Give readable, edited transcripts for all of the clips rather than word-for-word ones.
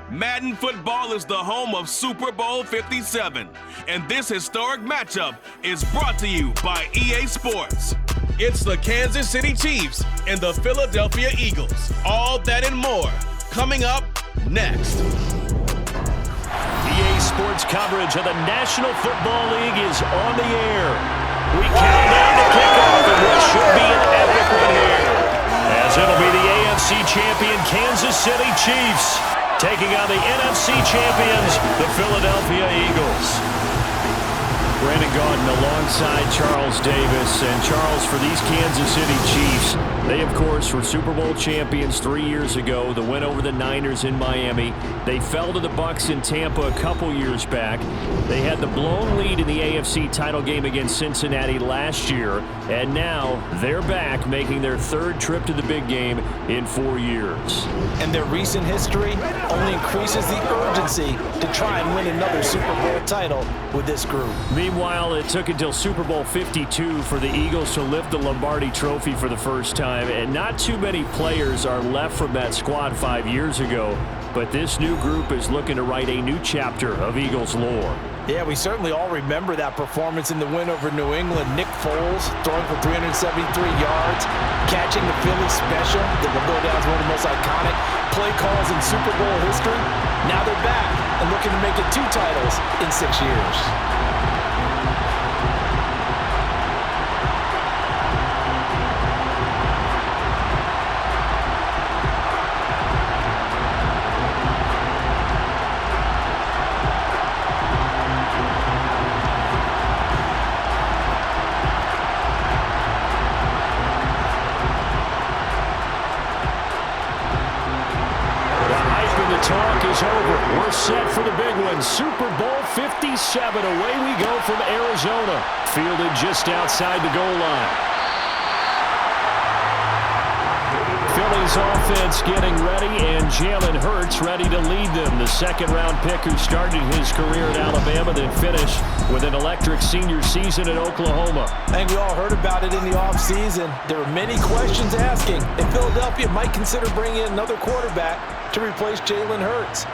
Madden football is the home of Super Bowl 57, and this historic matchup is brought to you by EA Sports. It's the Kansas City Chiefs and the Philadelphia Eagles. All that and more coming up next. EA Sports coverage of the National Football League is on the air. We count down to kickoff in what should be an epic one here, as it'll be the AFC champion Kansas City Chiefs taking on the NFC champions, the Philadelphia Eagles. Brandon Gaudin alongside Charles Davis. And Charles, for these Kansas City Chiefs, they, of course, were Super Bowl champions 3 years ago. The win over the Niners in Miami. They fell to the Bucs in Tampa a couple years back. They had the blown lead in the AFC title game against Cincinnati last year. And now they're back, making their third trip to the big game in 4 years. And their recent history only increases the urgency to try and win another Super Bowl title with this group. Meanwhile, it took until Super Bowl 52 for the Eagles to lift the Lombardi Trophy for the first time, and not too many players are left from that squad 5 years ago, but this new group is looking to write a new chapter of Eagles lore. Yeah, we certainly all remember that performance in the win over New England. Nick Foles throwing for 373 yards, catching the Philly special that will go down as one of the most iconic play calls in Super Bowl history. Now they're back and looking to make it 2 titles in 6 years. Talk is over. We're set for the big one. Super Bowl 57. Away we go from Arizona. Fielded just outside the goal line. Philly's offense getting ready, and Jalen Hurts ready to lead them. The second-round pick who started his career at Alabama, then finished with an electric senior season at Oklahoma. I think we all heard about it in the offseason. There were many questions asking if Philadelphia might consider bringing in another quarterback to replace Jalen Hurts.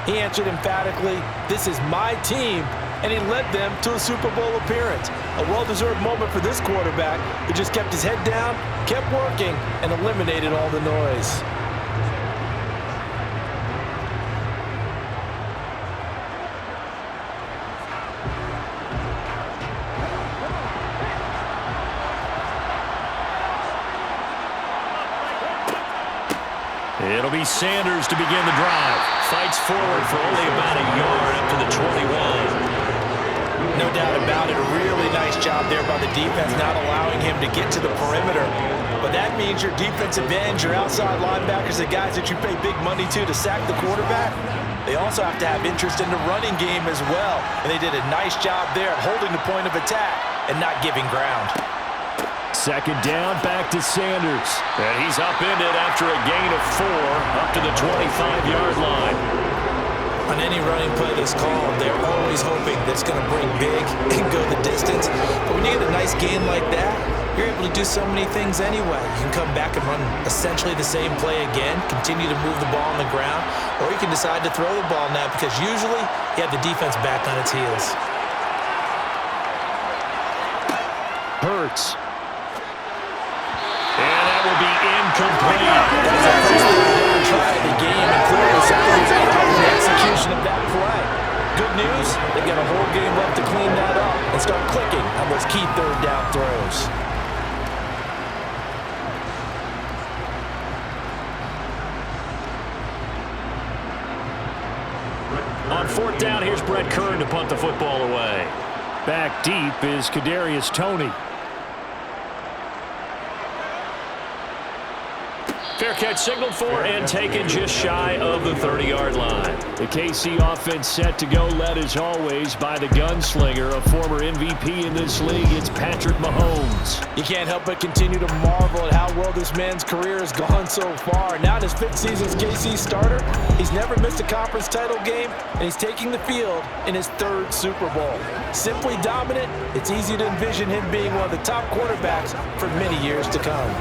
He answered emphatically, "This is my team," and he led them to a Super Bowl appearance. A well-deserved moment for this quarterback who just kept his head down, kept working, and eliminated all the noise. It'll be Sanders to begin the drive. Fights forward for only about a yard up to the 21. No doubt about it. A really nice job there by the defense, not allowing him to get to the perimeter. But that means your defensive ends, your outside linebackers, the guys that you pay big money to sack the quarterback, they also have to have interest in the running game as well. And they did a nice job there holding the point of attack and not giving ground. Second down, back to Sanders. And he's upended after a gain of 4 up to the 25-yard line. On any running play that's called, they're always hoping that it's going to bring big and go the distance. But when you get a nice gain like that, you're able to do so many things anyway. You can come back and run essentially the same play again, continue to move the ball on the ground, or you can decide to throw the ball now because usually you have the defense back on its heels. Hurts. And that will be incomplete. Try the game and clearly something was out in the execution of that play. Good news, they've got a whole game left to clean that up and start clicking on those key third down throws. On fourth down, here's Brett Kern to punt the football away. Back deep is Kadarius Toney. Fair catch signaled for and taken just shy of the 30-yard line. The KC offense set to go, led as always by the gunslinger, a former MVP in this league. It's Patrick Mahomes. You can't help but continue to marvel at how well this man's career has gone so far. Now in his 5th season as KC starter, he's never missed a conference title game, and he's taking the field in his 3rd Super Bowl. Simply dominant, it's easy to envision him being one of the top quarterbacks for many years to come.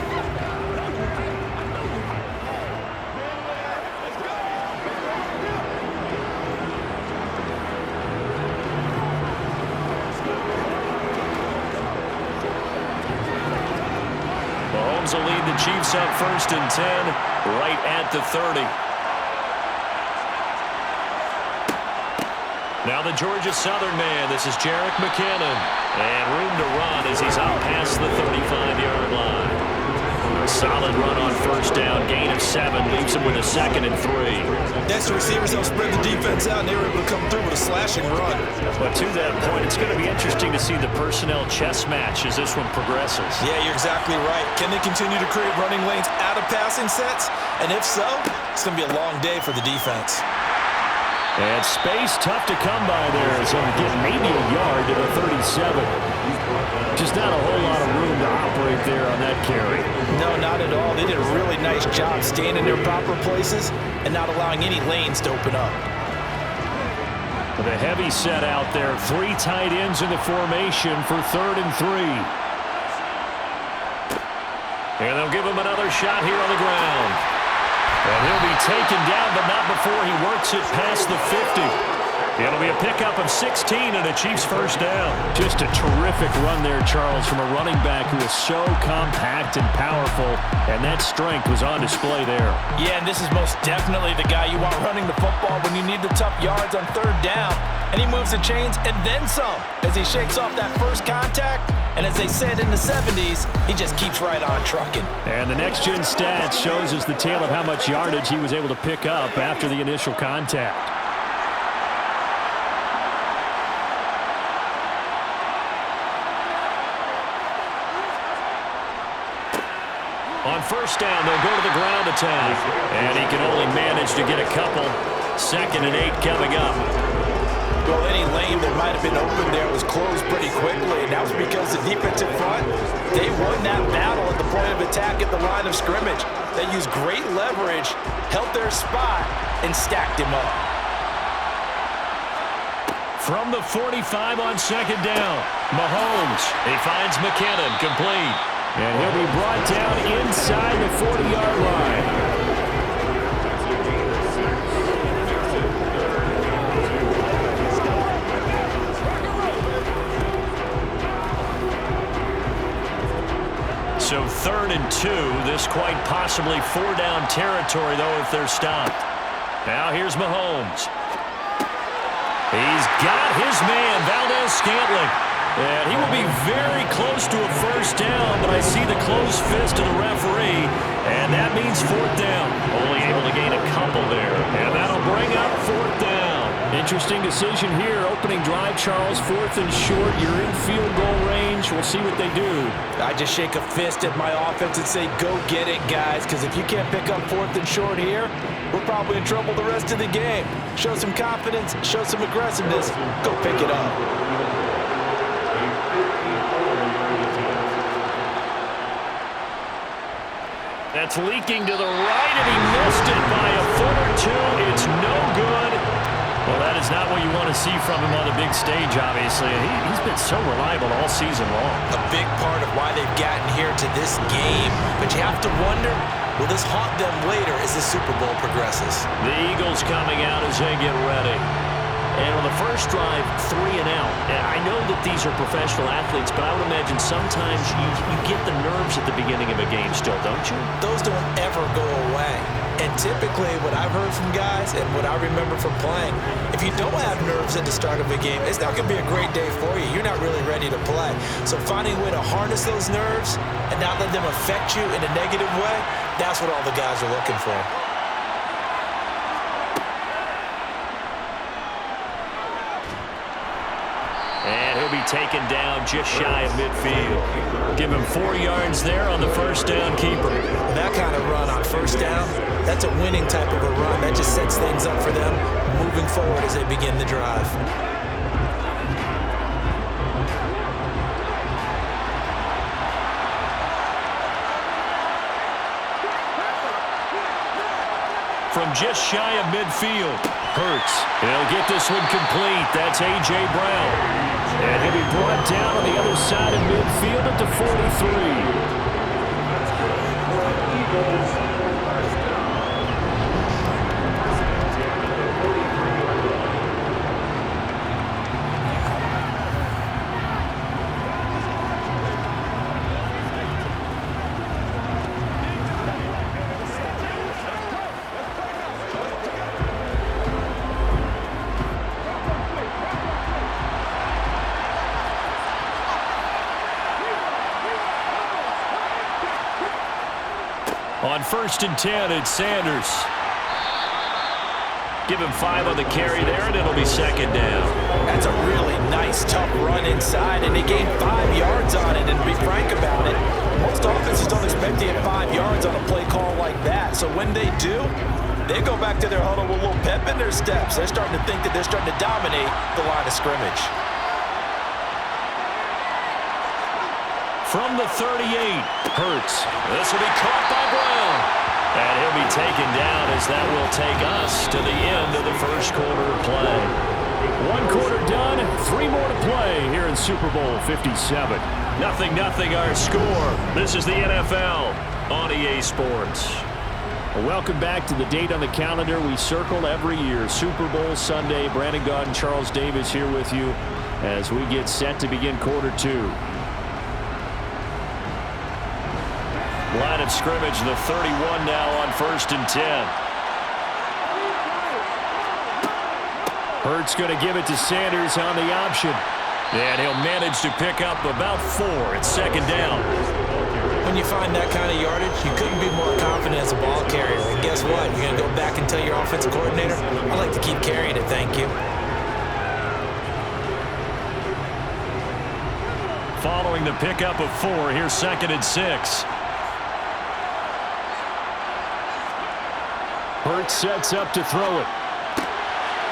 Mahomes will lead the Chiefs up 1st and 10, right at the 30. Now the Georgia Southern man. This is Jerick McKinnon. And room to run as he's out past the 35-yard line. A solid run on 1st down. Gain of 7. Leaves him with a 2nd and 3. Next to receivers, they'll spread the defense out, and they were able to come through with a slashing run. But to that point, it's going to be interesting to see the personnel chess match as this one progresses. Yeah, you're exactly right. Can they continue to create running lanes out of passing sets? And if so, it's going to be a long day for the defense. And space tough to come by there. So get maybe a yard to the 37. Just not a whole lot of room to operate there on that carry. No, not at all. They did a really nice job staying in their proper places and not allowing any lanes to open up. With a heavy set out there. 3 tight ends in the formation for 3rd and 3. And they'll give him another shot here on the ground. And he'll be taken down, but not before he works it past the 50. It'll be a pickup of 16 and a Chiefs 1st down. Just a terrific run there, Charles, from a running back who is so compact and powerful, and that strength was on display there. Yeah, and this is most definitely the guy you want running the football when you need the tough yards on 3rd down. And he moves the chains and then some as he shakes off that first contact. And as they said in the 70s, he just keeps right on trucking. And the next-gen stats shows us the tale of how much yardage he was able to pick up after the initial contact. On 1st down, they'll go to the ground attack. And he can only manage to get a couple. 2nd and 8 coming up. Well, any lane that might have been open there was closed pretty quickly, and that was because the defensive front, they won that battle at the point of attack at the line of scrimmage. They used great leverage, held their spot, and stacked him up. From the 45 on 2nd down, Mahomes. He finds McKinnon, complete. And he'll be brought down inside the 40-yard line. So 3rd and 2, this quite possibly 4-down territory, though, if they're stopped. Now here's Mahomes. He's got his man, Valdez-Scantling. And he will be very close to a 1st down, but I see the closed fist of the referee, and that means 4th down. Only able to gain a couple there, and that'll bring up 4th down. Interesting decision here. Opening drive, Charles, 4th and short. You're in field goal range. We'll see what they do. I just shake a fist at my offense and say, go get it, guys, because if you can't pick up 4th and short here, we're probably in trouble the rest of the game. Show some confidence, show some aggressiveness, go pick it up. That's leaking to the right, and he missed it by a foot or 2. It's no good. Well, that is not what you want to see from him on the big stage, obviously. He's been so reliable all season long. A big part of why they've gotten here to this game. But you have to wonder, will this haunt them later as the Super Bowl progresses? The Eagles coming out as they get ready. And on the first drive, 3 and out. And I know that these are professional athletes, but I would imagine sometimes you get the nerves at the beginning of a game still, don't you? Those don't ever go away. And typically what I've heard from guys and what I remember from playing, if you don't have nerves at the start of a game, it's not going to be a great day for you. You're not really ready to play. So finding a way to harness those nerves and not let them affect you in a negative way, that's what all the guys are looking for. And he'll be taken down just shy of midfield. Give him 4 yards there on the 1st down keeper. That kind of run on 1st down, that's a winning type of a run. That just sets things up for them moving forward as they begin the drive. From just shy of midfield, Hurts. He'll get this one complete. That's A.J. Brown. And he'll be brought down on the other side of midfield at the 43. On 1st and 10, it's Sanders. Give him 5 on the carry there, and it'll be 2nd down. That's a really nice, tough run inside, and they gained 5 yards on it. And to be frank about it, most offenses don't expect to get 5 yards on a play call like that. So when they do, they go back to their huddle with a little pep in their steps. They're starting to think that they're starting to dominate the line of scrimmage. From the 38, Hurts. This will be caught by Brown. And he'll be taken down as that will take us to the end of the first quarter of play. 1 quarter done, 3 more to play here in Super Bowl 57. 0-0 our score. This is the NFL on EA Sports. Well, welcome back to the date on the calendar we circle every year. Super Bowl Sunday. Brandon Gaudin and Charles Davis here with you as we get set to begin quarter 2. Line of scrimmage, the 31 now on 1st and 10. Hurts going to give it to Sanders on the option. And he'll manage to pick up about 4. It's 2nd down. When you find that kind of yardage, you couldn't be more confident as a ball carrier. And guess what? You're going to go back and tell your offensive coordinator, I'd like to keep carrying it, thank you. Following the pickup of 4, here's 2nd and 6. Hurts sets up to throw it.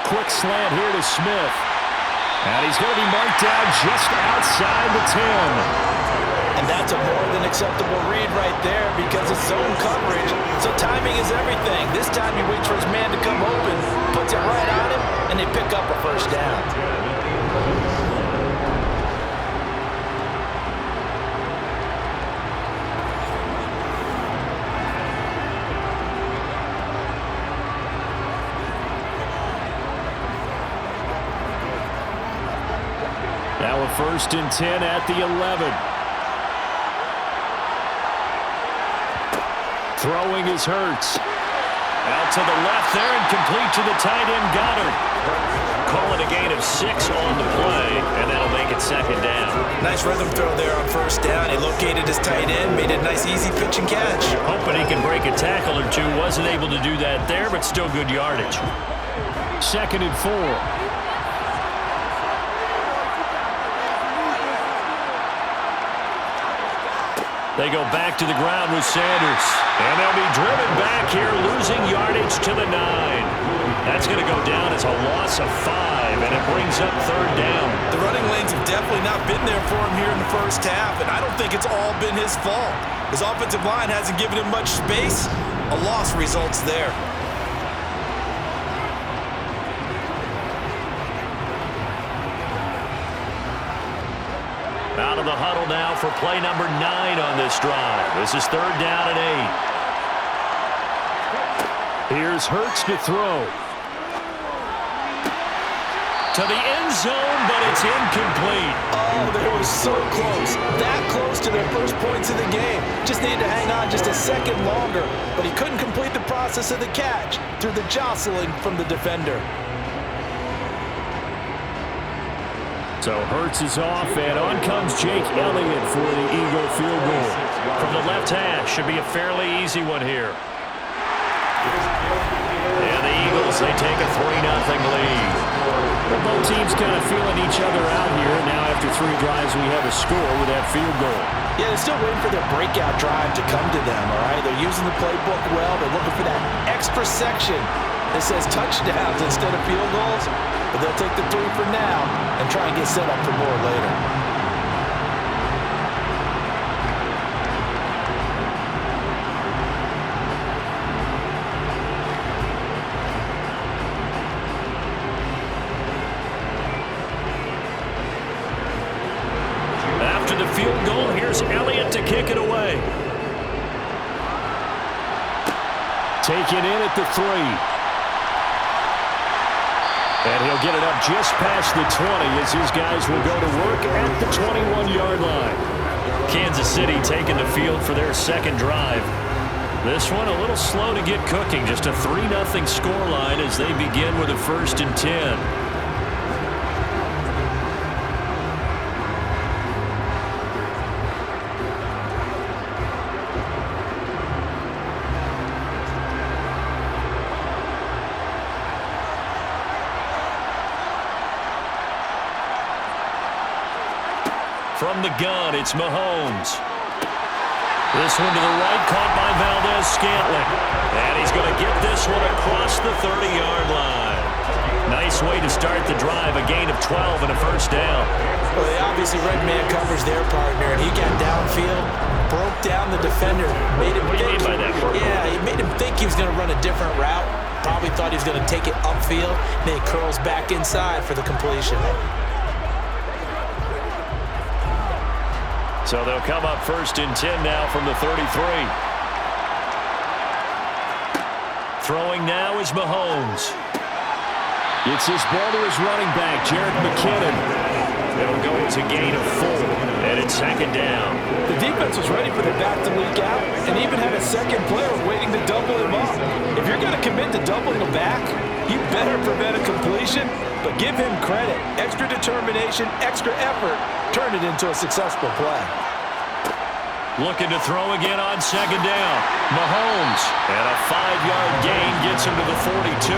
Quick slant here to Smith. And he's going to be marked down just outside the 10. And that's a more than acceptable read right there because it's zone coverage. So timing is everything. This time he waits for his man to come open, puts it right on him, and they pick up a 1st down. Now a 1st and 10 at the 11. Throwing is Hurts. Out to the left there and complete to the tight end Goddard. Calling a gain of 6 on the play, and that'll make it 2nd down. Nice rhythm throw there on 1st down. He located his tight end, made it a nice easy pitch and catch. Hoping he can break a tackle or 2. Wasn't able to do that there, but still good yardage. 2nd and 4. They go back to the ground with Sanders. And they'll be driven back here, losing yardage to the 9. That's going to go down as a loss of 5, and it brings up 3rd down. The running lanes have definitely not been there for him here in the 1st half, and I don't think it's all been his fault. His offensive line hasn't given him much space. A loss results there. Out of the huddle now for play number 9 on this drive. This is 3rd down and 8. Here's Hurts to throw. To the end zone, but it's incomplete. Oh, they were so close. That close to their first points of the game. Just needed to hang on just a second longer, but he couldn't complete the process of the catch through the jostling from the defender. So Hurts is off, and on comes Jake Elliott for the Eagle field goal. From the left hash, should be a fairly easy one here. And the Eagles, they take a 3-0 lead. Well, both teams kind of feeling each other out here. Now after 3 drives, we have a score with that field goal. Yeah, they're still waiting for their breakout drive to come to them, all right? They're using the playbook well. They're looking for that extra section that says touchdowns instead of field goals. But they'll take the 3 for now and try and get set up for more later. After the field goal, here's Elliott to kick it away. Taken in at the 3. And he'll get it up just past the 20 as his guys will go to work at the 21-yard line. Kansas City taking the field for their 2nd drive. This one a little slow to get cooking. Just a 3-0 scoreline as they begin with a 1st and 10. From the gun, it's Mahomes. This one to the right, caught by Valdez-Scantling. And he's going to get this one across the 30-yard line. Nice way to start the drive, a gain of 12 and a first down. Well, they obviously red man covers their partner, and he got downfield, broke down the defender, made him think. What do you mean by that? Yeah, he made him think he was going to run a different route. Probably thought he was going to take it upfield, then he curls back inside for the completion. So they'll come up 1st and 10 now from the 33. Throwing now is Mahomes. It's his ball to his running back, Jerick McKinnon. It'll go as a gain of 4, and it's 2nd down. The defense was ready for the back to leak out and even had a second player waiting to double him up. If you're going to commit to doubling him back, you better prevent a completion, but give him credit. Extra determination, extra effort, turn it into a successful play. Looking to throw again on 2nd down. Mahomes, and a 5-yard gain gets him to the 42.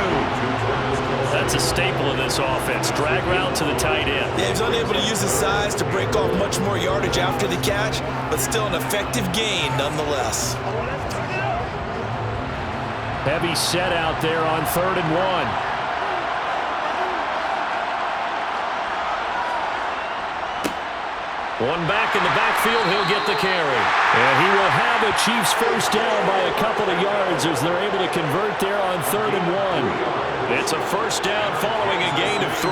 That's a staple of this offense. Drag route to the tight end. Yeah, he's unable to use his size to break off much more yardage after the catch, but still an effective gain nonetheless. Heavy set out there on 3rd and 1. One back in the backfield, he'll get the carry. And he will have a Chiefs first down by a couple of yards as they're able to convert there on 3rd and 1. It's a first down following a gain of 3.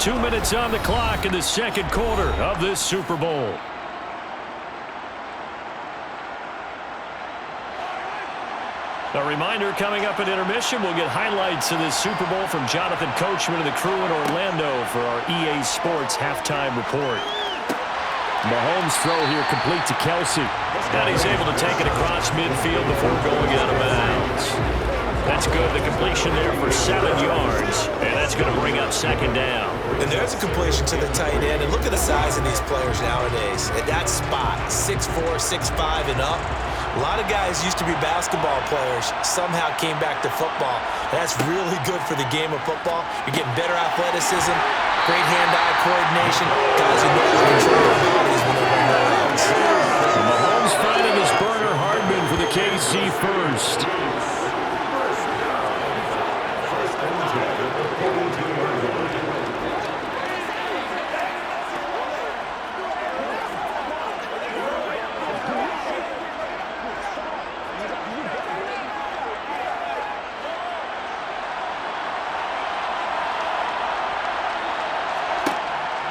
Two minutes on the clock in the second quarter of this Super Bowl. A reminder, coming up at intermission, we'll get highlights of this Super Bowl from Jonathan Coachman and the crew in Orlando for our EA Sports halftime report. Mahomes' throw here complete to Kelsey. And he's able to take it across midfield before going out of bounds. That's good. The completion there for 7 yards, and that's going to bring up 2nd down. And there's a completion to the tight end. And look at the size of these players nowadays. At that spot, 6'4", 6'5", and up. A lot of guys used to be basketball players, somehow came back to football. And that's really good for the game of football. You're getting better athleticism, great hand-eye coordination. Guys who know how to control their bodies when they run their routes. Mahomes finding his burner Hardman for the KC first.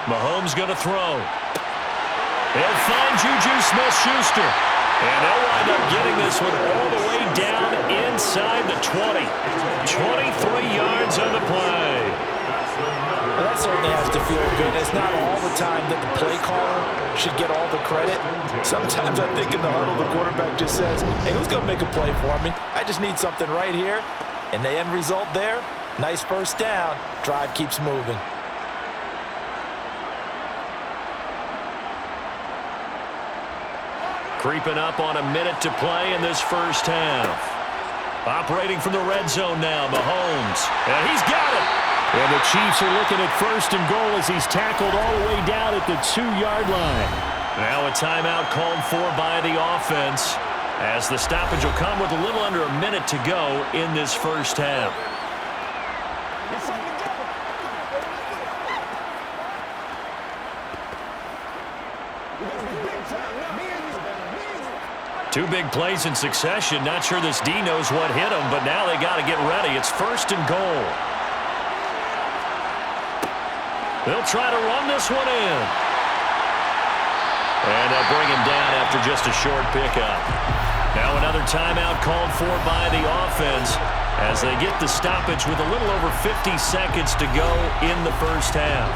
Mahomes going to throw. He'll find Juju Smith-Schuster. And they'll wind up getting this one all the way down inside the 20. 23 yards on the play. Well, that certainly has to feel good. It's not all the time that the play caller should get all the credit. Sometimes I think in the huddle, the quarterback just says, hey, who's going to make a play for me? I just need something right here. And the end result there, nice first down. Drive keeps moving. Creeping up on a minute to play in this first half. Operating from the red zone now, Mahomes. And he's got it. And the Chiefs are looking at 1st and goal as he's tackled all the way down at the 2-yard line. Now a timeout called for by the offense, as the stoppage will come with a little under a minute to go in this first half. Two big plays in succession. Not sure this D knows what hit him, but now they got to get ready. It's 1st and goal. They'll try to run this one in. And they'll bring him down after just a short pickup. Now another timeout called for by the offense as they get the stoppage with a little over 50 seconds to go in the first half.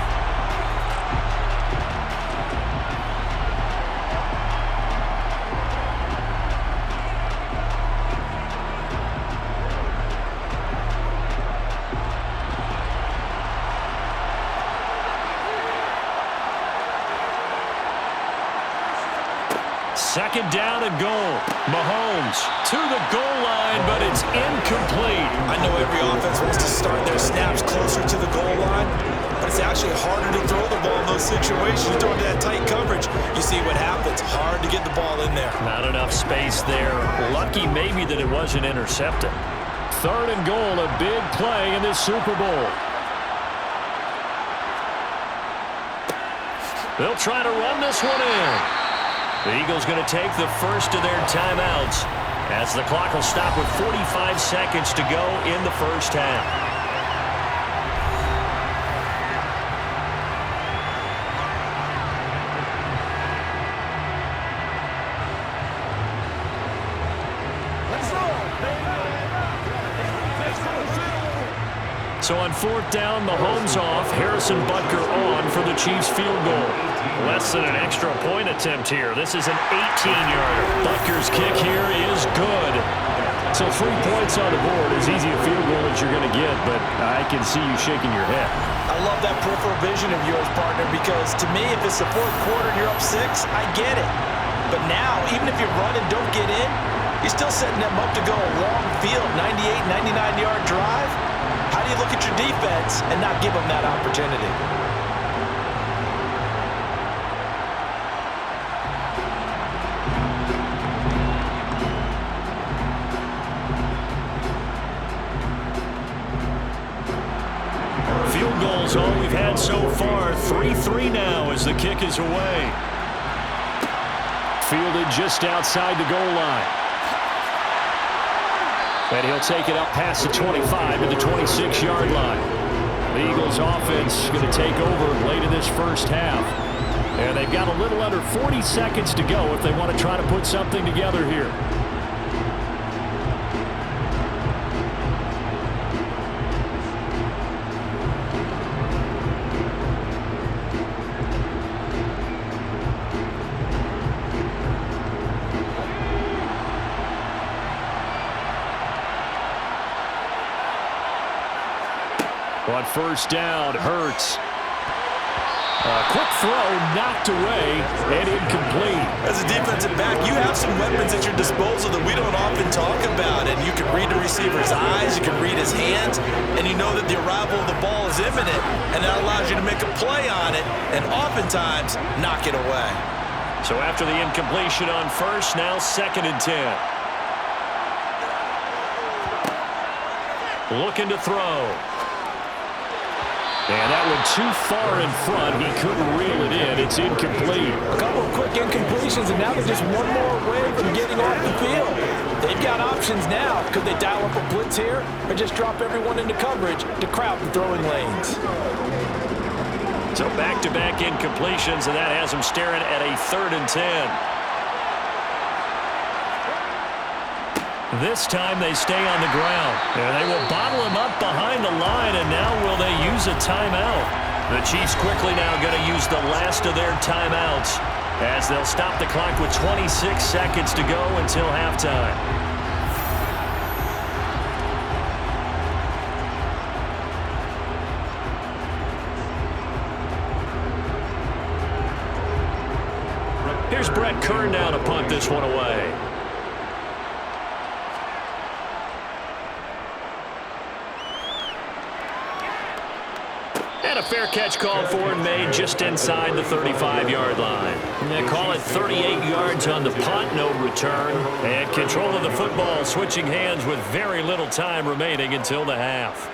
Second down and goal. Mahomes to the goal line, but it's incomplete. I know every offense wants to start their snaps closer to the goal line, but it's actually harder to throw the ball in those situations. You throw into that tight coverage, you see what happens. Hard to get the ball in there. Not enough space there. Lucky maybe that it wasn't intercepted. Third and goal, a big play in this Super Bowl. They'll try to run this one in. The Eagles going to take the first of their timeouts as the clock will stop with 45 seconds to go in the first half. So on fourth down, Mahomes off, Harrison Butker on for the Chiefs field goal. Less than an extra point attempt here. This is an 18-yarder. Butker's kick here is good. So 3 points on the board, as easy a field goal as you're going to get, but I can see you shaking your head. I love that peripheral vision of yours, partner, because to me, if it's the fourth quarter and you're up 6, I get it. But now, even if you run and don't get in, you're still setting them up to go a long field, 98, 99-yard drive. How do you look at your defense and not give them that opportunity? Field goals all we've had so far. 3-3 now as the kick is away. Fielded just outside the goal line. And he'll take it up past the 25 to the 26-yard line. The Eagles offense going to take over late in this first half. And they've got a little under 40 seconds to go if they want to try to put something together here. On first down, Hurts. A quick throw knocked away and incomplete. As a defensive back, you have some weapons at your disposal that we don't often talk about. And you can read the receiver's eyes, you can read his hands, and you know that the arrival of the ball is imminent, and that allows you to make a play on it and oftentimes knock it away. So after the incompletion on first, now 2nd and 10. Looking to throw. And that one too far in front. He couldn't reel it in. It's incomplete. A couple of quick incompletions, and now they're just one more away from getting off the field. They've got options now. Could they dial up a blitz here or just drop everyone into coverage to crowd the throwing lanes? So back-to-back incompletions, and that has them staring at a 3rd and 10. This time they stay on the ground. And they will bottle him up behind the line, and now will they use a timeout? The Chiefs quickly now going to use the last of their timeouts as they'll stop the clock with 26 seconds to go until halftime. Here's Brett Kern now to punt this one away. And a fair catch called for and made just inside the 35-yard line. They call it 38 yards on the punt, no return. And control of the football switching hands with very little time remaining until the half.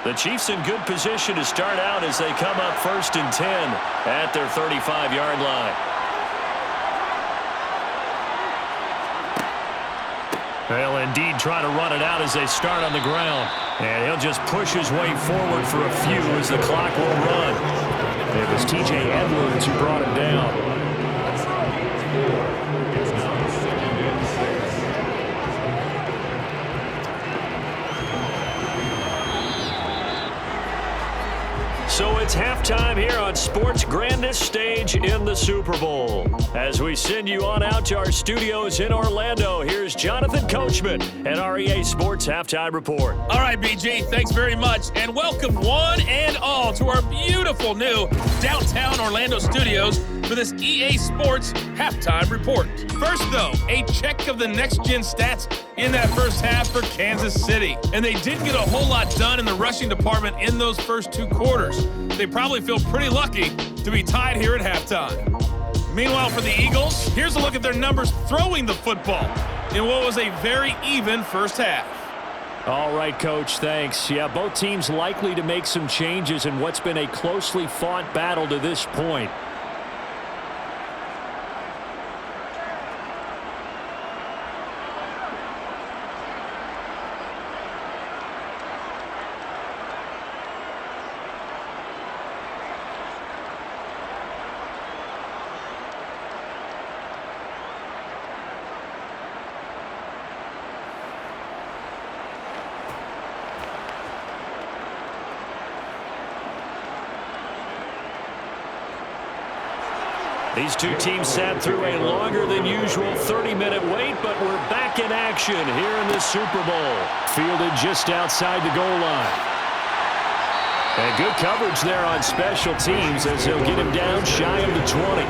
The Chiefs in good position to start out as they come up 1st and 10 at their 35-yard line. They'll indeed try to run it out as they start on the ground. And he'll just push his way forward for a few as the clock will run. It was T.J. Edwards who brought him down. So it's halftime. halftime here on sports' grandest stage in the Super Bowl. As we send you on out to our studios in Orlando, here's Jonathan Coachman and our EA Sports Halftime Report. All right, BG, thanks very much, and welcome one and all to our beautiful new downtown Orlando studios for this EA Sports Halftime Report. First, though, a check of the next-gen stats in that first half for Kansas City. And they didn't get a whole lot done in the rushing department in those first two quarters. They probably feel pretty lucky to be tied here at halftime. Meanwhile, for the Eagles, here's a look at their numbers throwing the football in what was a very even first half. All right, Coach, thanks. Yeah, both teams likely to make some changes in what's been a closely fought battle to this point. These two teams sat through a longer than usual 30-minute wait, but we're back in action here in the Super Bowl. Fielded just outside the goal line. And good coverage there on special teams as they'll get him down shy of the 20.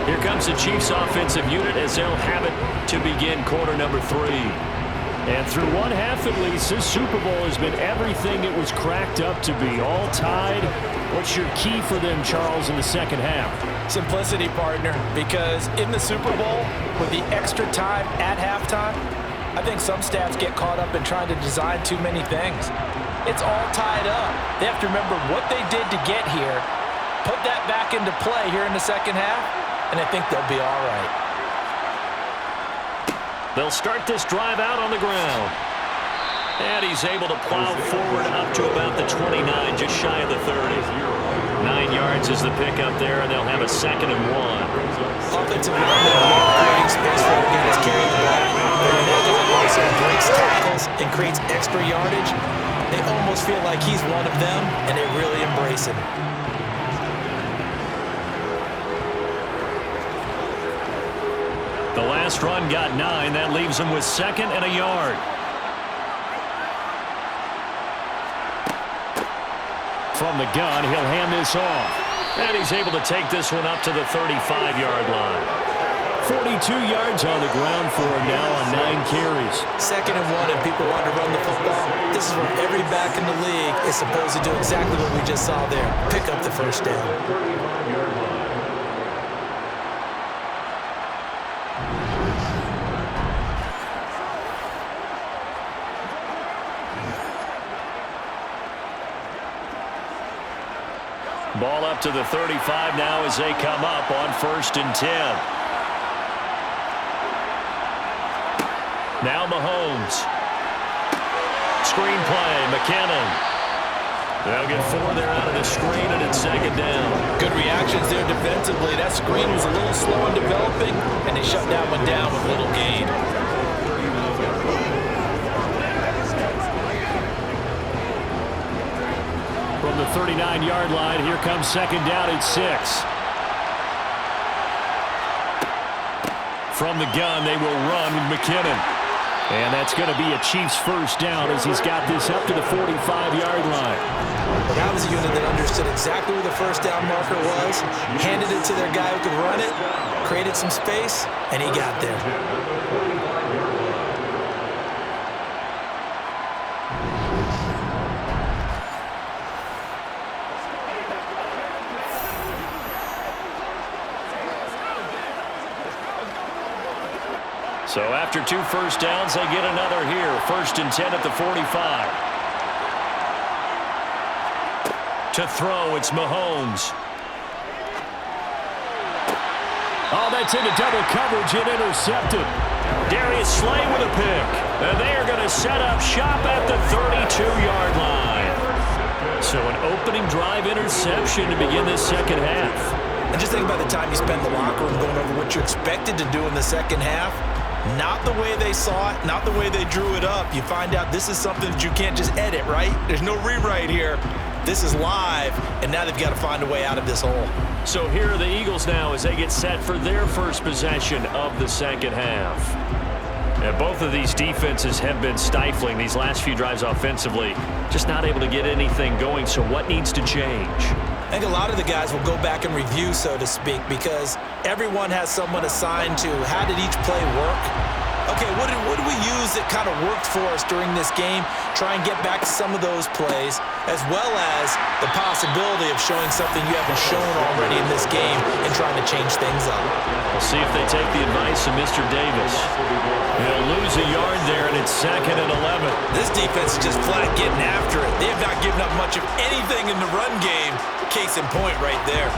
Here comes the Chiefs offensive unit as they'll have it to begin quarter number 3. And through one half at least, this Super Bowl has been everything it was cracked up to be. All tied. What's your key for them, Charles, in the second half? Simplicity, partner, because in the Super Bowl, with the extra time at halftime, I think some stats get caught up in trying to design too many things. It's all tied up. They have to remember what they did to get here, put that back into play here in the second half, and I think they'll be all right. They'll start this drive out on the ground. And he's able to plow forward up to about the 29, just shy of the 30. 9 yards is the pickup there, and they'll have a 2nd and 1. Offensive line, creating space for the guys carrying the ball. Their also breaks tackles and creates extra yardage. They almost feel like he's one of them, and they really embrace him. The last run got 9. That leaves him with 2nd and a yard. From the gun, he'll hand this off. And he's able to take this one up to the 35-yard line. 42 yards on the ground for him now on 9 carries. 2nd and 1, and people want to run the football. This is where every back in the league is supposed to do exactly what we just saw there. Pick up the first down. Ball up to the 35 now as they come up on 1st and 10. Now Mahomes. Screen play, McKinnon. They'll get 4 there out of the screen, and it's 2nd down. Good reactions there defensively. That screen was a little slow in developing, and they shut that one down with little gain. From the 39-yard line, here comes 2nd down at 6. From the gun, they will run with McKinnon. And that's going to be a Chiefs first down as he's got this up to the 45-yard line. Well, that was a unit that understood exactly where the first down marker was, handed it to their guy who could run it, created some space, and he got there. So after 2 first downs, they get another here. 1st and 10 at the 45. To throw, it's Mahomes. Oh, that's into double coverage and intercepted. Darius Slay with a pick. And they are going to set up shop at the 32-yard line. So an opening drive interception to begin this second half. And just think about the time you spend in the locker room going over what you expected to do in the second half. Not the way they saw it, not the way they drew it up. You find out this is something that you can't just edit, right? There's no rewrite here. This is live, and now they've got to find a way out of this hole. So here are the Eagles now as they get set for their first possession of the second half. And both of these defenses have been stifling these last few drives offensively. Just not able to get anything going, so what needs to change? I think a lot of the guys will go back and review, so to speak, because everyone has someone assigned to how did each play work. Okay, what did we use that kind of worked for us during this game? Try and get back to some of those plays, as well as the possibility of showing something you haven't shown already in this game and trying to change things up. We'll see if they take the advice of Mr. Davis. He'll lose a yard there, and it's 2nd and 11. This defense is just flat getting after it. They have not given up much of anything in the run game. Case in point right there.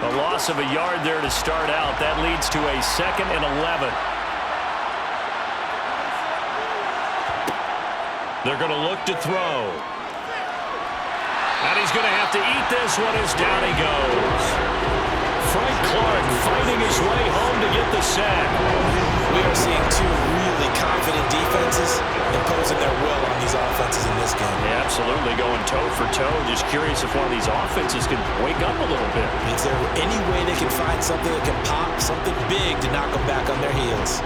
A loss of a yard there to start out. That leads to a 2nd and 11. They're going to look to throw. And he's going to have to eat this one as down he goes. Frank Clark fighting his way home to get the sack. We are seeing two really confident defenses imposing their will on these offenses in this game. Yeah, absolutely, going toe for toe. Just curious if one of these offenses can wake up a little bit. Is there any way they can find something that can pop, something big to knock them back on their heels?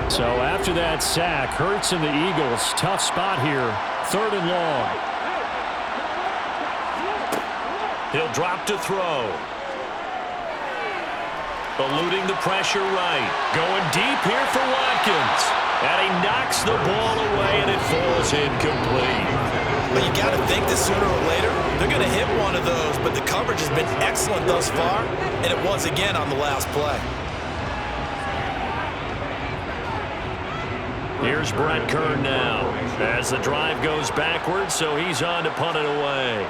So after that sack, Hurts and the Eagles, tough spot here, 3rd and long. He'll drop to throw. Eluding the pressure right. Going deep here for Watkins. And he knocks the ball away, and it falls incomplete. But you got to think that sooner or later, they're going to hit one of those, but the coverage has been excellent thus far, and it was again on the last play. Here's Brett Kern now as the drive goes backwards, so he's on to punt it away.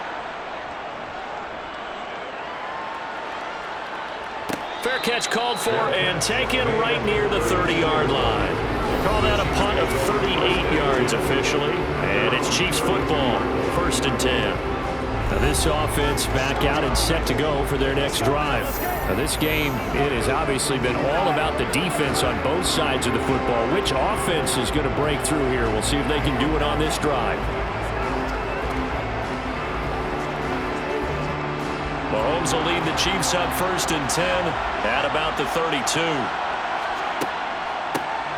Fair catch called for and taken right near the 30-yard line. Call that a punt of 38 yards officially, and it's Chiefs football, 1st and 10. Now this offense back out and set to go for their next drive. Now this game, it has obviously been all about the defense on both sides of the football. Which offense is going to break through here? We'll see if they can do it on this drive. Mahomes will lead the Chiefs up 1st and 10 at about the 32.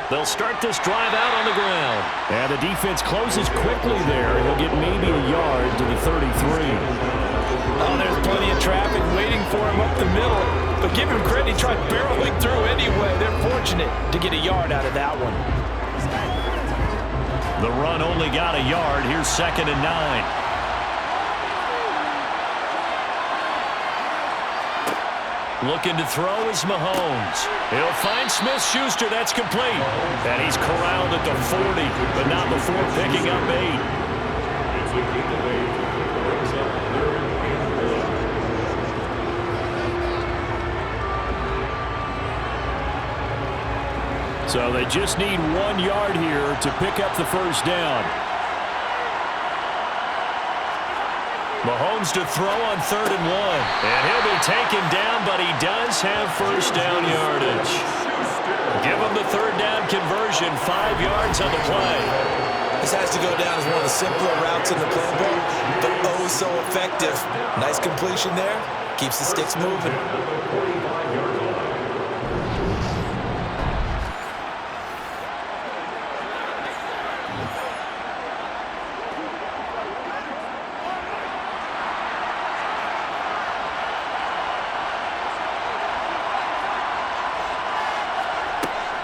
They'll start this drive out on the ground. And the defense closes quickly there. He'll get maybe a yard to the 33. Oh, there's plenty of traffic waiting for him up the middle. But give him credit, he tried barreling through anyway. They're fortunate to get a yard out of that one. The run only got a yard. Here's 2nd and 9. Looking to throw is Mahomes. He'll find Smith-Schuster. That's complete. And he's corralled at the 40, but not before picking up 8. So they just need 1 yard here to pick up the first down. Mahomes to throw on 3rd and 1. And he'll be taken down, but he does have first down yardage. Give him the 3rd down conversion, 5 yards on the play. This has to go down as one of the simpler routes in the playbook, but oh so effective. Nice completion there. Keeps the sticks moving.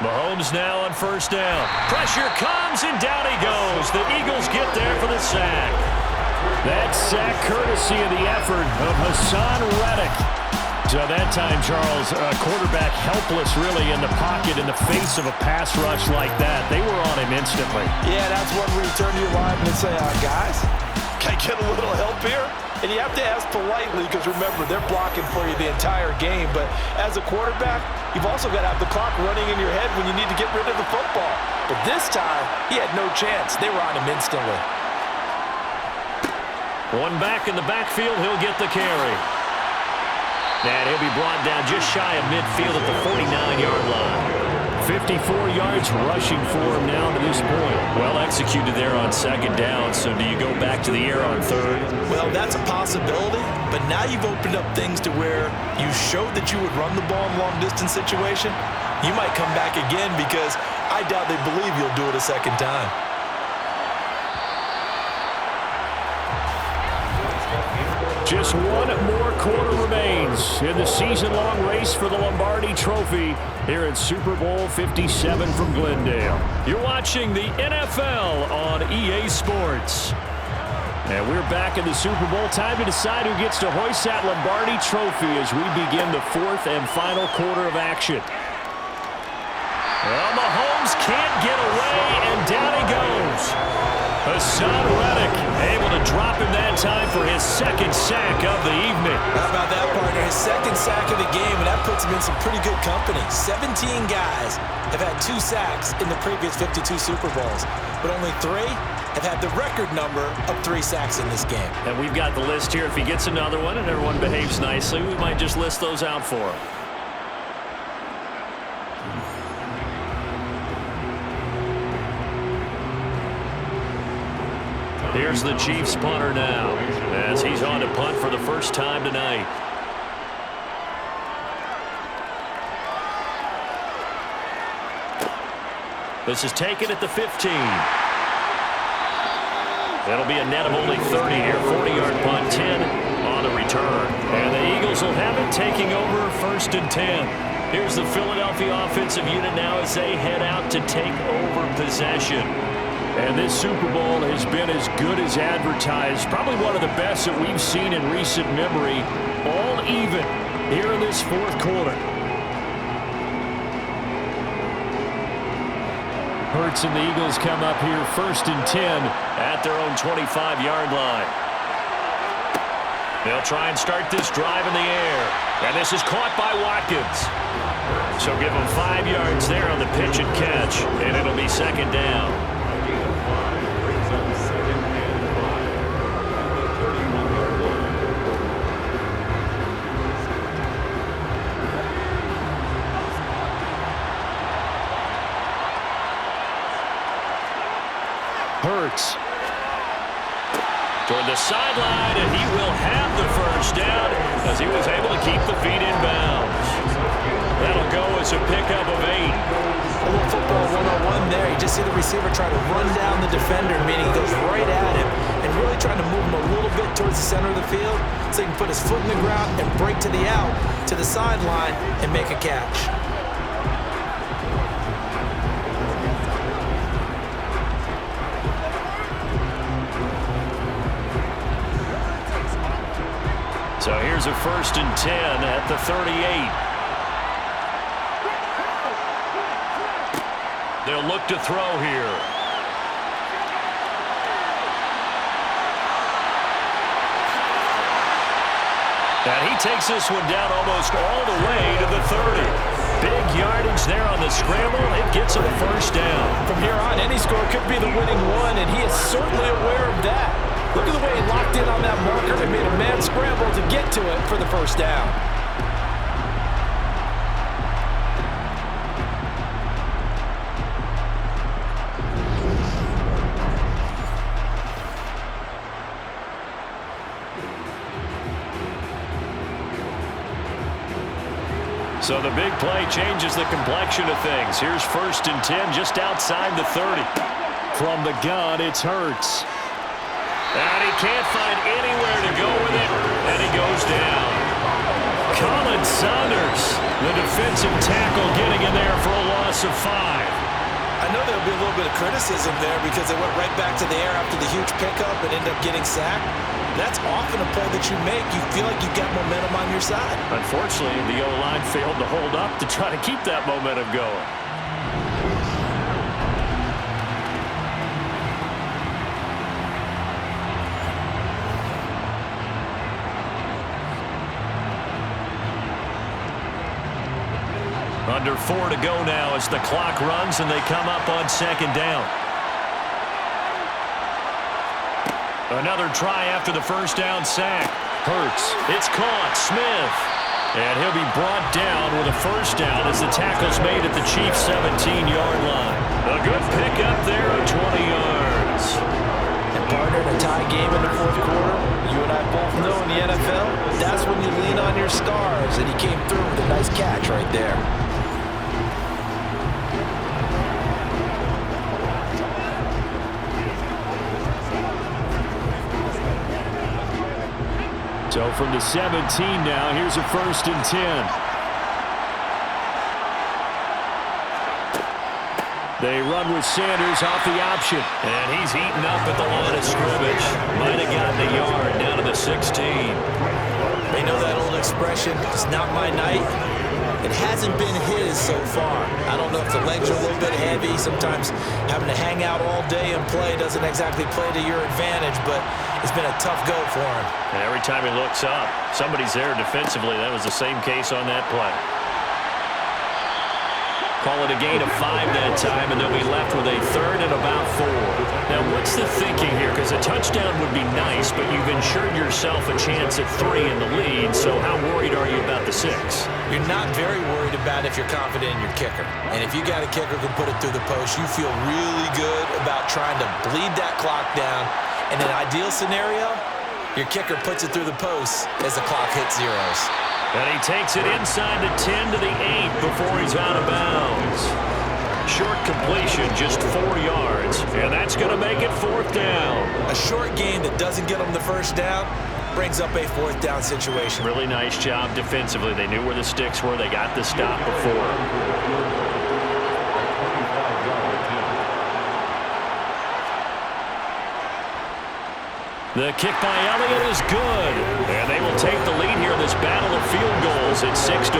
Mahomes now on 1st down. Pressure comes, and down he goes. The Eagles get there for the sack. That sack courtesy of the effort of Hassan Reddick. So that time, Charles, quarterback helpless really in the pocket in the face of a pass rush like that. They were on him instantly. Yeah, that's when we turn to your lineman and say, guys, can I get a little help here? And you have to ask politely because, remember, they're blocking for you the entire game. But as a quarterback, you've also got to have the clock running in your head when you need to get rid of the football. But this time, he had no chance. They were on him instantly. One back in the backfield, he'll get the carry. And he'll be brought down just shy of midfield at the 49-yard line. 54 yards rushing for him now to this point. Well executed there on second down. So do you go back to the air on third? Well, that's a possibility, but now you've opened up things to where you showed that you would run the ball in long-distance situation. You might come back again because I doubt they believe you'll do it a second time. Just one more quarter remains in the season-long race for the Lombardi Trophy here at Super Bowl 57 from Glendale. You're watching the NFL on EA Sports. And we're back in the Super Bowl. Time to decide who gets to hoist that Lombardi Trophy as we begin the fourth and final quarter of action. Well, Mahomes can't get away, and down he goes. Hassan Reddick able to drop him that time for his second sack of the evening. How about that, partner? His second sack of the game, and that puts him in some pretty good company. 17 guys have had 2 sacks in the previous 52 Super Bowls, but only 3 have had the record number of 3 sacks in this game. And we've got the list here. If he gets another one and everyone behaves nicely, we might just list those out for him. Here's the Chiefs punter now as he's on to punt for the first time tonight. This is taken at the 15. That'll be a net of only 30 here. 40-yard punt, 10 on the return. And the Eagles will have it taking over first and 10. Here's the Philadelphia offensive unit now as they head out to take over possession. And this Super Bowl has been as good as advertised. Probably one of the best that we've seen in recent memory. All even here in this fourth quarter. Hurts and the Eagles come up here first and 10 at their own 25-yard line. They'll try and start this drive in the air. And this is caught by Watkins. So give them 5 yards there on the pitch and catch. And it'll be second down. Hurts toward the sideline, and he will have the first down as he was able to keep the feet in bounds. That'll go as a pickup of 8. A little football 101 there. You just see the receiver trying to run down the defender, meaning he goes right at him and really trying to move him a little bit towards the center of the field so he can put his foot in the ground and break to the out, to the sideline, and make a catch. So here's a first and 10 at the 38. They'll look to throw here. And he takes this one down almost all the way to the 30. Big yardage there on the scramble. It gets him a first down. From here on, any score could be the winning one, and he is certainly aware of that. Look at the way he locked in on that marker and made a mad scramble to get to it for the first down. So the big play changes the complexion of things. Here's first and 10 just outside the 30. From the gun, it's Hurts. And he can't find anywhere to go with it, and he goes down. Colin Saunders, the defensive tackle, getting in there for a loss of 5. I know there'll be a little bit of criticism there because they went right back to the air after the huge pickup and ended up getting sacked. That's often a play that you make. You feel like you've got momentum on your side. Unfortunately, the O-line failed to hold up to try to keep that momentum going. Under 4 to go now as the clock runs and they come up on second down. Another try after the first down sack. Hurts. It's caught. Smith. And he'll be brought down with a first down as the tackle's made at the Chiefs' 17-yard line. A good pickup there of 20 yards. And partner, in a tie game in the fourth quarter, you and I both know in the NFL, that's when you lean on your stars, and he came through with a nice catch right there. So from the 17 now, here's a 1st and 10. They run with Sanders off the option. And he's eaten up at the line of scrimmage. Might have gotten a yard down to the 16. They know that old expression, it's not my night. It hasn't been his so far. I don't know if the legs are a little bit heavy. Sometimes having to hang out all day and play doesn't exactly play to your advantage, but it's been a tough go for him. And every time he looks up, somebody's there defensively. That was the same case on that play. Call it a gain of 5 that time, and they'll be left with a 3rd and about 4. Now, what's the thinking here? Because a touchdown would be nice, but you've ensured yourself a chance at 3 in the lead, so how worried are you about the 6? You're not very worried about it if you're confident in your kicker. And if you got a kicker who can put it through the post, you feel really good about trying to bleed that clock down. In an ideal scenario, your kicker puts it through the post as the clock hits zeros. And he takes it inside the 10 to the 8 before he's out of bounds. Short completion, just 4 yards, and that's going to make it 4th down. A short game that doesn't get them the first down brings up a 4th down situation. Really nice job defensively. They knew where the sticks were. They got the stop before. The kick by Elliott is good. And they will take the lead here in this battle of field goals at 6-3.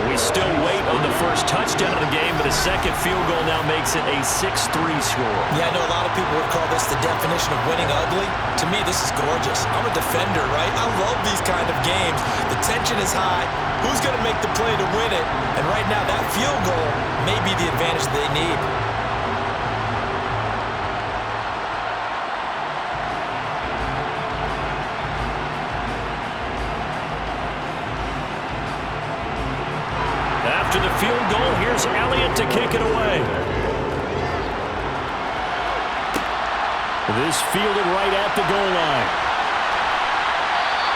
We still wait on the first touchdown of the game, but a second field goal now makes it a 6-3 score. Yeah, I know a lot of people would call this the definition of winning ugly. To me, this is gorgeous. I'm a defender, right? I love these kind of games. The tension is high. Who's going to make the play to win it? And right now, that field goal may be the advantage they need. After the field goal, here's Elliott to kick it away. This fielded right at the goal line.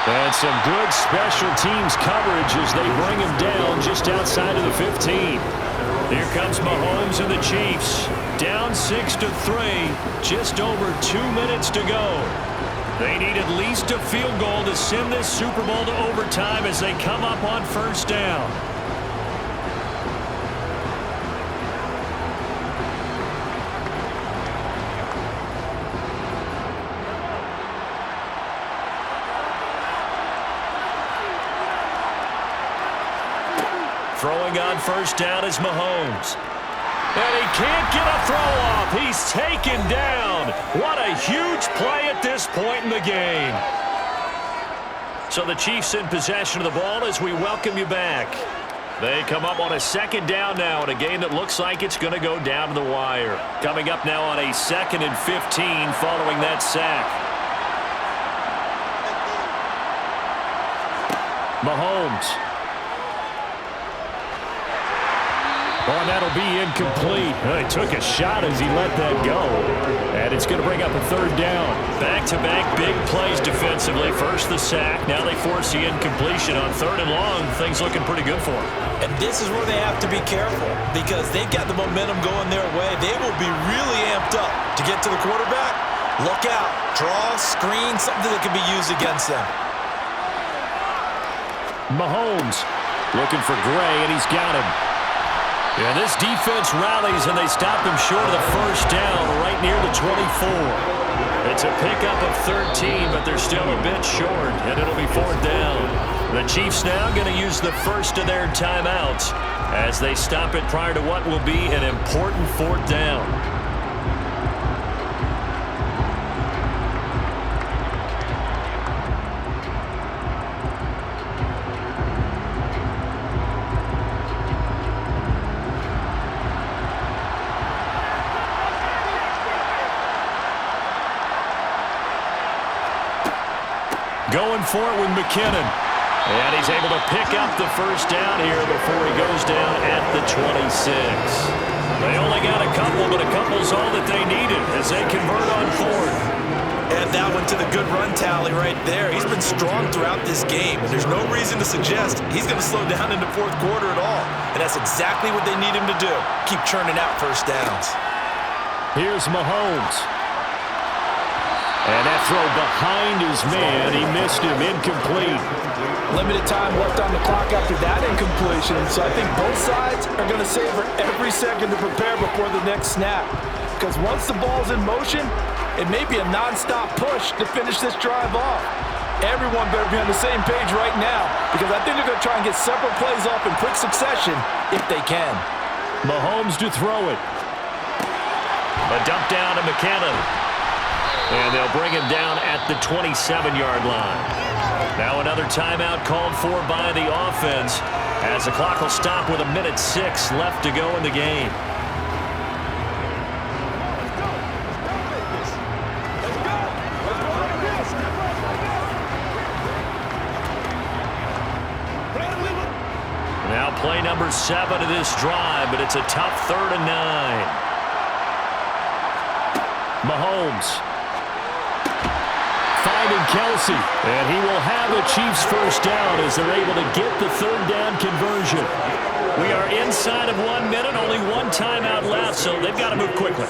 And some good special teams coverage as they bring him down just outside of the 15. Here comes Mahomes and the Chiefs. Down 6-3, just over 2 minutes to go. They need at least a field goal to send this Super Bowl to overtime as they come up on first down. Throwing on first down is Mahomes. And he can't get a throw off. He's taken down. What a huge play at this point in the game. So the Chiefs in possession of the ball as we welcome you back. They come up on a second down now in a game that looks like it's going to go down to the wire. Coming up now on a 2nd and 15 following that sack. Mahomes. Oh, and that'll be incomplete. He took a shot as he let that go. And it's going to bring up a 3rd down. Back-to-back big plays defensively. First the sack. Now they force the incompletion on 3rd and long. Things looking pretty good for them. And this is where they have to be careful because they've got the momentum going their way. They will be really amped up to get to the quarterback. Look out. Draw, screen, something that can be used against them. Mahomes looking for Gray, and he's got him. Yeah, this defense rallies, and they stop him short of the first down right near the 24. It's a pickup of 13, but they're still a bit short, and it'll be 4th down. The Chiefs now going to use the first of their timeouts as they stop it prior to what will be an important 4th down. Going for it with McKinnon. And he's able to pick up the first down here before he goes down at the 26. They only got a couple, but a couple's all that they needed as they convert on fourth. Add that one to the good run tally right there. He's been strong throughout this game, and there's no reason to suggest he's going to slow down in the fourth quarter at all. And that's exactly what they need him to do. Keep churning out first downs. Here's Mahomes. And that throw behind his man. He missed him. Incomplete. Limited time left on the clock after that incompletion, so I think both sides are going to savor every second to prepare before the next snap. Because once the ball's in motion, it may be a non-stop push to finish this drive off. Everyone better be on the same page right now, because I think they're going to try and get several plays off in quick succession if they can. Mahomes to throw it. A dump down to McKinnon. And they'll bring him down at the 27-yard line. Now another timeout called for by the offense as the clock will stop with 1:06 left to go in the game. Now play number 7 of this drive, but it's a tough 3rd and 9. Mahomes. Finding Kelsey, and he will have the Chiefs first down as they're able to get the 3rd down conversion. We are inside of 1 minute, only one timeout left, so they've got to move quickly.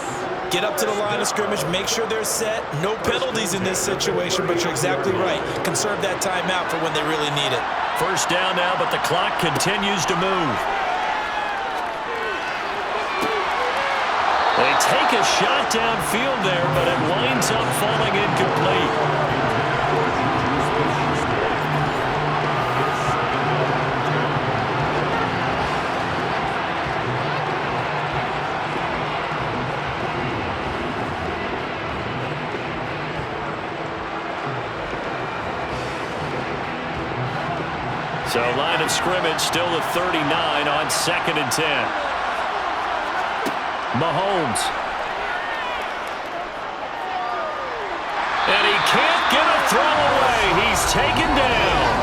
Get up to the line of scrimmage, make sure they're set. No penalties in this situation, but you're exactly right. Conserve that timeout for when they really need it. First down now, but the clock continues to move. They take a shot downfield there, but it winds up falling incomplete. So line of scrimmage still at 39 on 2nd and 10. Mahomes. And he can't get a throw away. He's taken down.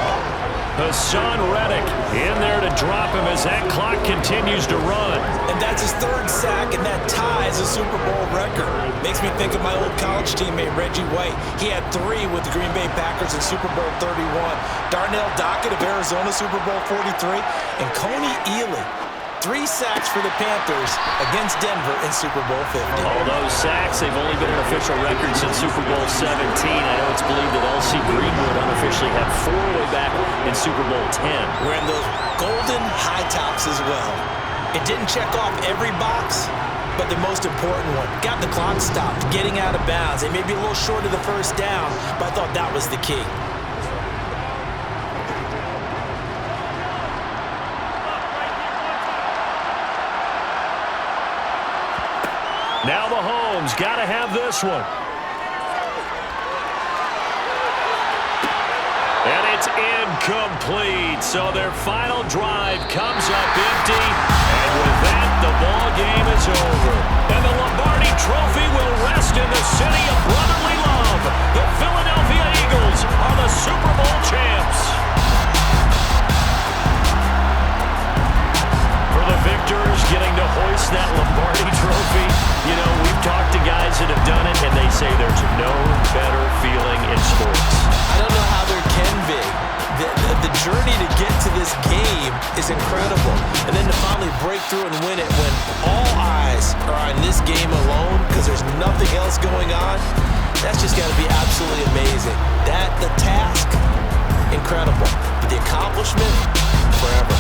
Hassan Reddick in there to drop him as that clock continues to run. And that's his 3rd sack, and that ties a Super Bowl record. Makes me think of my old college teammate, Reggie White. He had 3 with the Green Bay Packers in Super Bowl 31. Darnell Dockett of Arizona, Super Bowl 43. And Coney Ealy. 3 sacks for the Panthers against Denver in Super Bowl 50. All those sacks, they've only been an official record since Super Bowl 17. I know it's believed that L.C. Greenwood unofficially had 4 way back in Super Bowl 10. Wearing those golden high tops as well. It didn't check off every box, but the most important one. Got the clock stopped, getting out of bounds. They may be a little short of the first down, but I thought that was the key. Now Mahomes got to have this one. And it's incomplete. So their final drive comes up empty. And with that, the ball game is over. And the Lombardi Trophy will rest in the city of brotherly love. The Philadelphia Eagles are the Super Bowl champs. For the victors getting to hoist that Lombardi Trophy, you know, we've talked to guys that have done it, and they say there's no better feeling in sports. I don't know how there can be. The journey to get to this game is incredible. And then to finally break through and win it when all eyes are on this game alone because there's nothing else going on, that's just got to be absolutely amazing. The task, incredible. But the accomplishment, forever.